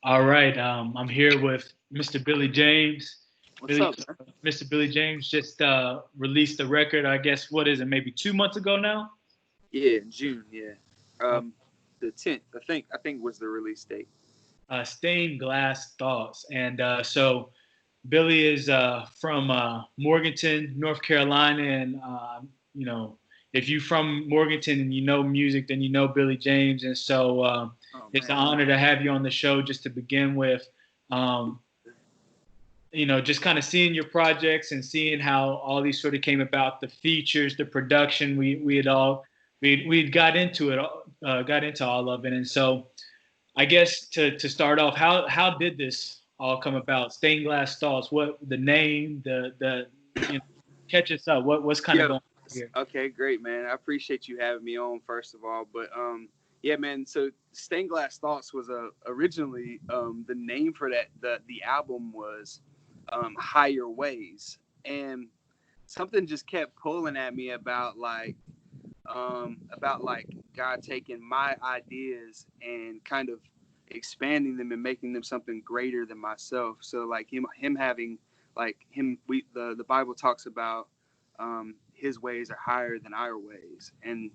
All right, I'm here with Mr. Billy James. What's Billy, up, man? Mr. Billy James just released a record. I guess what is it? Maybe 2 months ago now. Yeah, in June. Yeah, Uh, the 10th. I think was the release date. Stained Glass Thoughts, and so Billy is from Morganton, North Carolina, and you know, if you're from Morganton and you know music, then you know Billy James, and so Oh it's an man. honor to have you on the show. Just to begin with, um, just kind of seeing your projects and seeing how all these sort of came about, the features, the production, we had all we got into it, got into all of it, and so I guess to start off, how did this all come about? Stained Glass Thoughts, what the name, the catch us up, what's kind of Yeah. going on here? Okay, great, man. I appreciate you having me on first of all. But yeah, man. So Stained Glass Thoughts was originally the name for the album was Higher Ways, and something just kept pulling at me about like God taking my ideas and kind of expanding them and making them something greater than myself. So like him having like him we the Bible talks about his ways are higher than our ways. And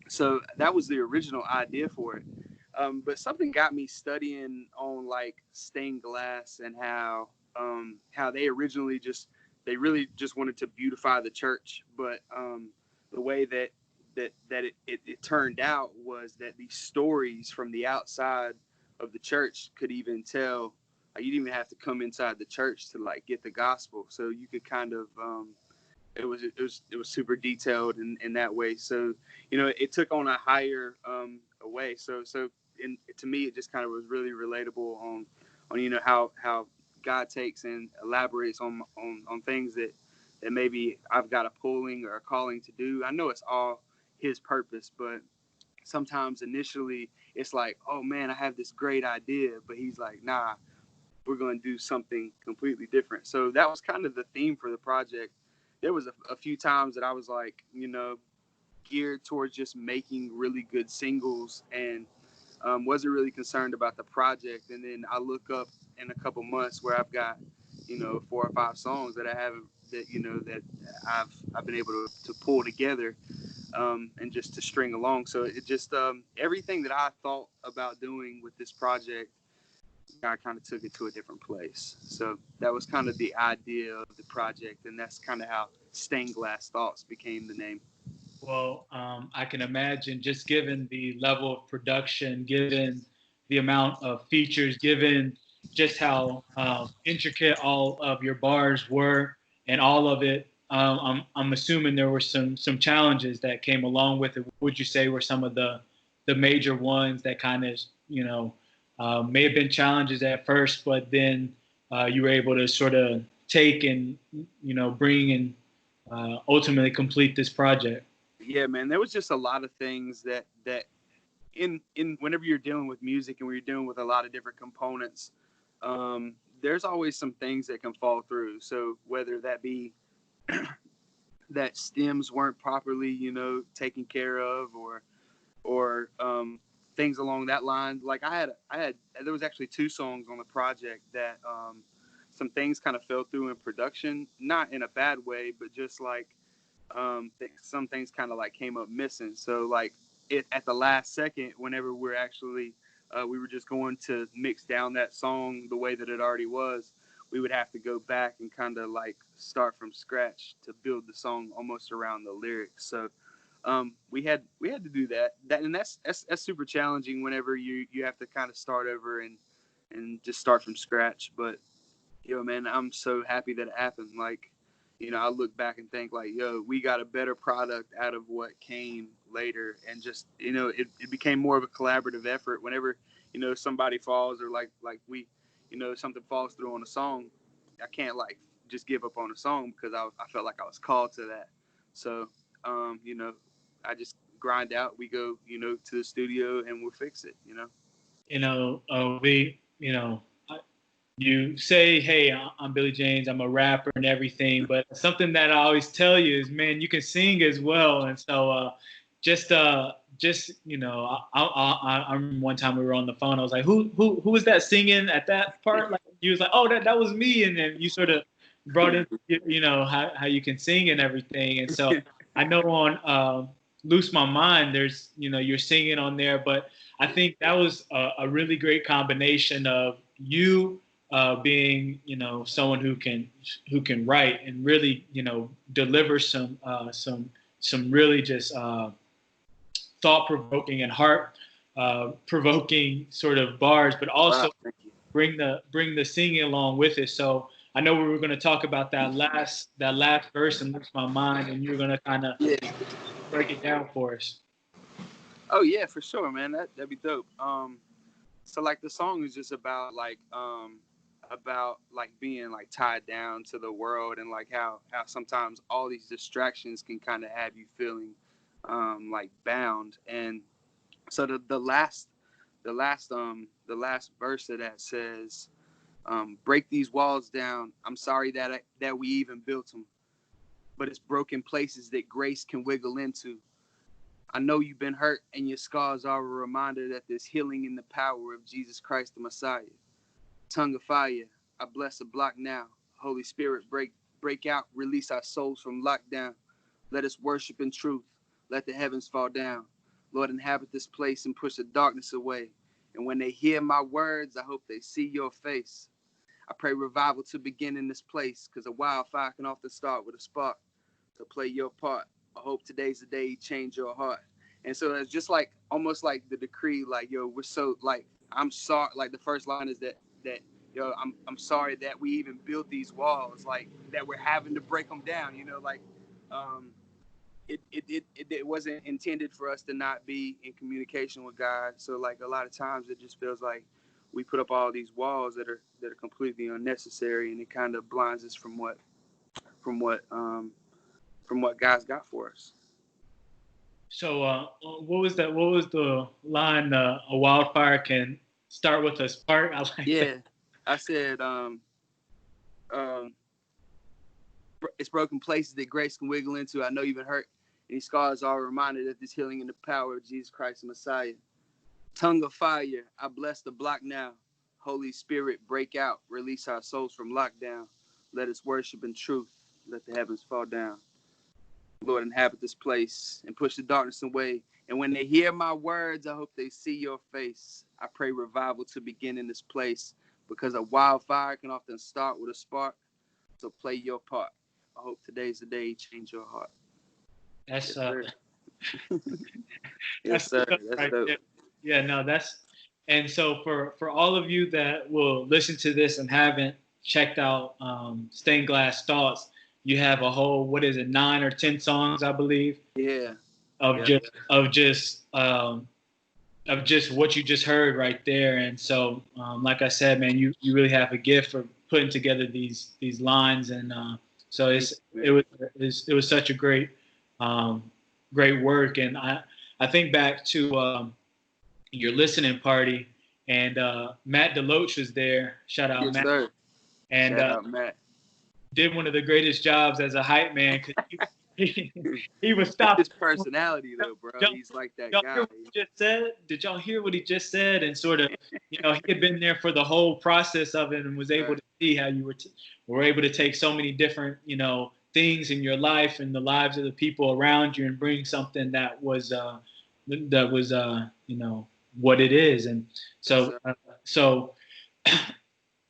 so that was the original idea for it. But something got me studying on like stained glass and how they originally they really just wanted to beautify the church, but the way that it turned out was that these stories from the outside of the church could even tell. You didn't even have to come inside the church to like get the gospel, so you could kind of it was super detailed in that way. So it took on a higher a way. To me, it just kind of was really relatable on how God takes and elaborates on things that maybe I've got a pulling or a calling to do. I know it's all His purpose, but sometimes initially it's like, oh man, I have this great idea, but He's like, nah, we're going to do something completely different. So that was kind of the theme for the project. There was a few times that I was like, geared towards just making really good singles and wasn't really concerned about the project. And then I look up in a couple months where I've got, 4 or 5 songs that I haven't that I've been able to pull together and just to string along. So it just everything that I thought about doing with this project, God kind of took it to a different place. So that was kind of the idea of the project, and that's kind of how Stained Glass Thoughts became the name. Well, I can imagine just given the level of production, given the amount of features, given just how intricate all of your bars were, and all of it. I'm assuming there were some challenges that came along with it. What would you say were some of the major ones that kind of may have been challenges at first, but then you were able to sort of take and bring and ultimately complete this project? Yeah, man, there was just a lot of things that in whenever you're dealing with music and when you're dealing with a lot of different components, there's always some things that can fall through. So whether that be that stems weren't properly, taken care of, or things along that line. Like there was actually 2 songs on the project that some things kind of fell through in production, not in a bad way, but just like some things kind of like came up missing. So like it at the last second, whenever we were just going to mix down that song the way that it already was, we would have to go back and kind of like start from scratch to build the song almost around the lyrics. So we had to do that, and that's super challenging whenever you have to kind of start over and just start from scratch. But man, I'm so happy that it happened. Like, I look back and think like, we got a better product out of what came later, and just it became more of a collaborative effort. Whenever somebody falls, or like we, something falls through on a song, I can't like just give up on a song because I felt like I was called to that. So um, you know, I just grind out. We go, to the studio and we'll fix it. You say, "Hey, I'm Billy James. I'm a rapper and everything," but something that I always tell you is, man, you can sing as well. And so, just just, I remember one time we were on the phone. I was like, who was that singing at that part? Like, you was like, oh, that was me. And then you sort of brought in, how you can sing and everything. And so I know on Loose My Mind, there's, you're singing on there, but I think that was a really great combination of you being, someone who can write and really, deliver some really just thought-provoking and heart-provoking sort of bars, but also bring the singing along with it. So I know we were going to talk about that last verse and Lose My Mind, and you're going to kind of break it down for us. Oh yeah, for sure, man. That'd be dope. So like the song is just about being like tied down to the world, and like how sometimes all these distractions can kind of have you feeling like bound. And so the last verse of that says, break these walls down. I'm sorry that we even built them, but it's broken places that grace can wiggle into. I know you've been hurt, and your scars are a reminder that there's healing in the power of Jesus Christ the Messiah. Tongue of fire, I bless the block now. Holy Spirit, break out, release our souls from lockdown. Let us worship in truth. Let the heavens fall down. Lord, inhabit this place and push the darkness away. And when they hear my words, I hope they see your face. I pray revival to begin in this place, because a wildfire can often start with a spark. So play your part. I hope today's the day you change your heart. And so it's just like almost like the decree, like, yo, we're so like, I'm sorry. Like the first line is that yo, I'm sorry that we even built these walls, like that we're having to break them down. It wasn't intended for us to not be in communication with God. So like a lot of times it just feels like we put up all these walls that are completely unnecessary, and it kind of blinds us from what God's got for us. So what was that? What was the line? A wildfire can start with a spark. I like that. I said, it's broken places that grace can wiggle into. I know you've been hurt, and these scars are a reminder that there's healing in the power of Jesus Christ the Messiah. Tongue of fire, I bless the block now. Holy Spirit, break out, release our souls from lockdown. Let us worship in truth. Let the heavens fall down. Lord, inhabit this place and push the darkness away. And when they hear my words, I hope they see your face. I pray revival to begin in this place, because a wildfire can often start with a spark. So play your part. I hope today's the day you change your heart. That's yes, sir. Yes, sir. That's right dope. Yeah, no, and so for all of you that will listen to this and haven't checked out Stained Glass Thoughts, you have a whole, 9 or 10 songs, I believe. Yeah. Of just what you just heard right there. And so, like I said, man, you really have a gift for putting together these lines, and so it was such a great work. And I think back to your listening party, and Matt Deloach was there. Shout out, Matt. Sir. And shout out, Matt. Did one of the greatest jobs as a hype man, because he was stopping. His personality, though, bro. He's like that guy. Hear what he just said? Did y'all hear what he just said? And sort of, he had been there for the whole process of it, and was able to see how you were able to take so many different, things in your life and the lives of the people around you, and bring something that was what it is. And so,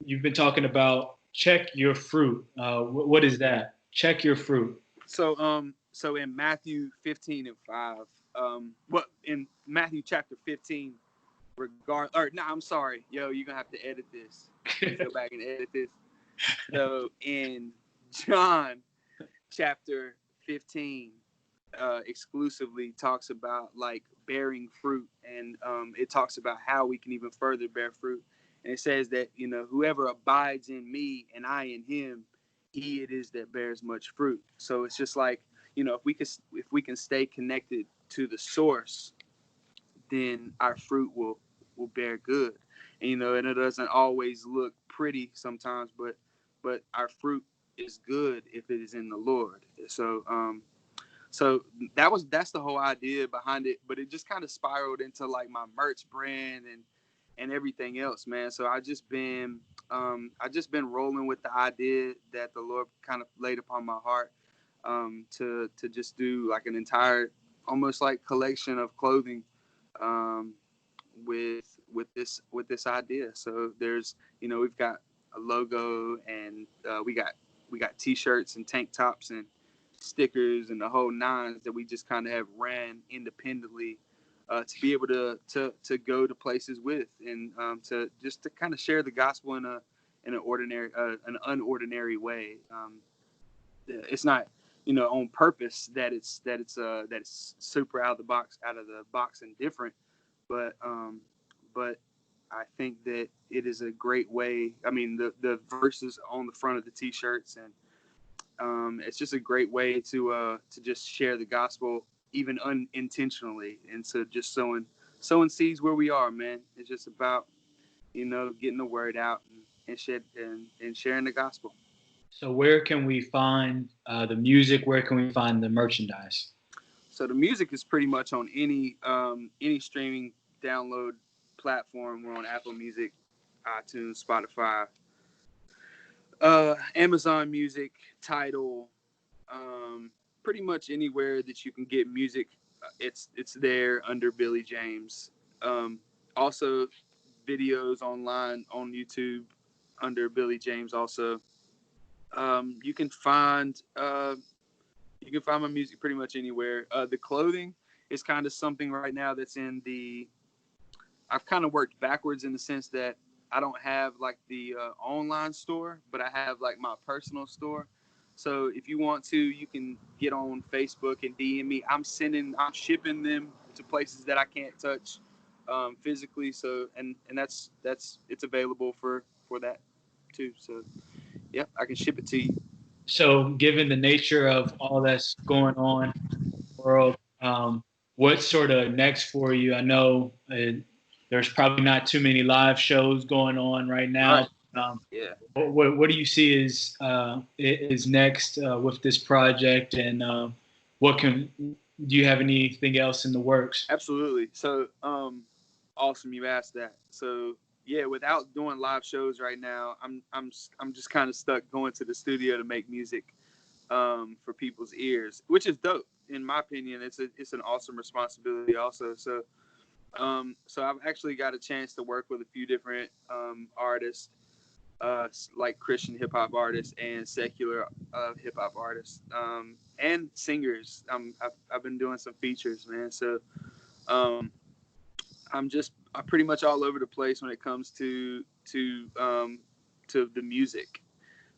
you've been talking about check your fruit. What is that? Check your fruit. So in Matthew 15:5, in Matthew chapter 15, I'm sorry, yo, you're gonna have to edit this. Go back and edit this. So in John chapter 15, exclusively talks about like bearing fruit, and it talks about how we can even further bear fruit. And it says that, whoever abides in me and I in him, he it is that bears much fruit. So it's just like, if we can stay connected to the source, then our fruit will bear good. And and it doesn't always look pretty sometimes, but our fruit is good if it is in the Lord. So So that's the whole idea behind it, but it just kind of spiraled into like my merch brand and everything else, man. So I just been rolling with the idea that the Lord kind of laid upon my heart, to just do like an entire, almost like collection of clothing, with this idea. So there's, we've got a logo, and we got t-shirts and tank tops and stickers and the whole nines that we just kind of have ran independently, to be able to go to places with, and to kind of share the gospel in an unordinary way. It's not, on purpose that it's super out of the box and different, but I think that it is a great way. I mean, the verses on the front of the t-shirts, and it's just a great way to just share the gospel, even unintentionally, and so just sowing seeds where we are, man. It's just about, getting the word out and sharing the gospel. So where can we find the music? Where can we find the merchandise? So the music is pretty much on any streaming download platform. We're on Apple Music, iTunes, Spotify, Amazon Music, Tidal, pretty much anywhere that you can get music. It's there under Billy James. Also, videos online on YouTube under Billy James. Also, you can find my music pretty much anywhere. The clothing is kind of something right now that's I've kind of worked backwards in the sense that I don't have like the online store, but I have like my personal store. So if you want to, you can get on Facebook and DM me. I'm shipping them to places that I can't touch physically. So and that's it's available for that too. So yeah, I can ship it to you. So given the nature of all that's going on in the world, what's sort of next for you? I know there's probably not too many live shows going on right now. Right. Yeah. What do you see is next with this project, and do you have anything else in the works? Absolutely. So, awesome you asked that. So, yeah, without doing live shows right now, I'm just kind of stuck going to the studio to make music for people's ears, which is dope. In my opinion, it's an awesome responsibility also. So, so I've actually got a chance to work with a few different artists, like Christian hip hop artists and secular hip hop artists, and singers. I've been doing some features, man. So I'm pretty much all over the place when it comes to the music.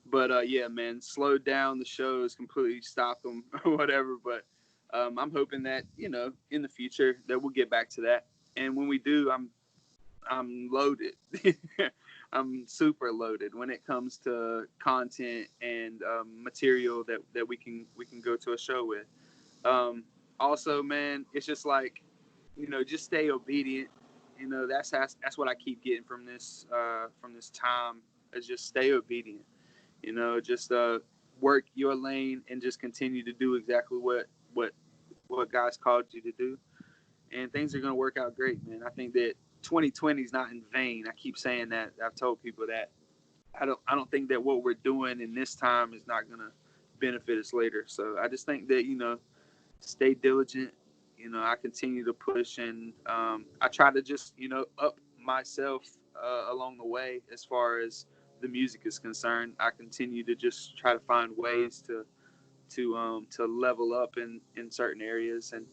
But yeah, man, slowed down the shows, completely stopped them or whatever. But I'm hoping that in the future that we'll get back to that. And when we do, I'm loaded. I'm super loaded when it comes to content and material that we can go to a show with. Also, man, it's just like, just stay obedient. That's what I keep getting from this time, is just stay obedient. Just work your lane and just continue to do exactly what God's called you to do, and things are gonna work out great, man. I think that 2020 is not in vain. I keep saying that. I've told people that. I don't think that what we're doing in this time is not gonna benefit us later. So I just think that stay diligent. I continue to push, and I try to just up myself along the way as far as the music is concerned. I continue to just try to find ways to level up in certain areas, and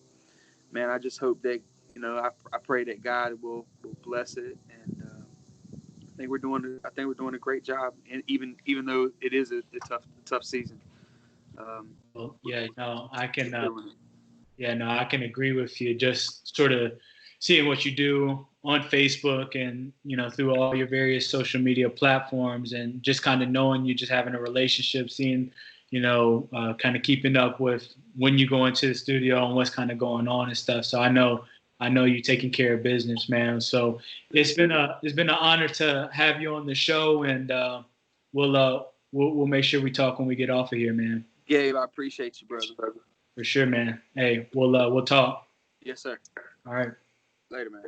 man, I just hope that I pray that God will bless it, and I think we're doing a great job, and even though it is a tough season. Well, yeah, no, I can. Yeah, no, I can agree with you. Just sort of seeing what you do on Facebook and through all your various social media platforms, and just kind of knowing you, just having a relationship, seeing kind of keeping up with when you go into the studio and what's kind of going on and stuff. So I know you taking care of business, man. So it's been an honor to have you on the show, and we'll make sure we talk when we get off of here, man. Gabe, I appreciate you, brother. For sure, man. Hey, we'll talk. Yes, sir. All right. Later, man.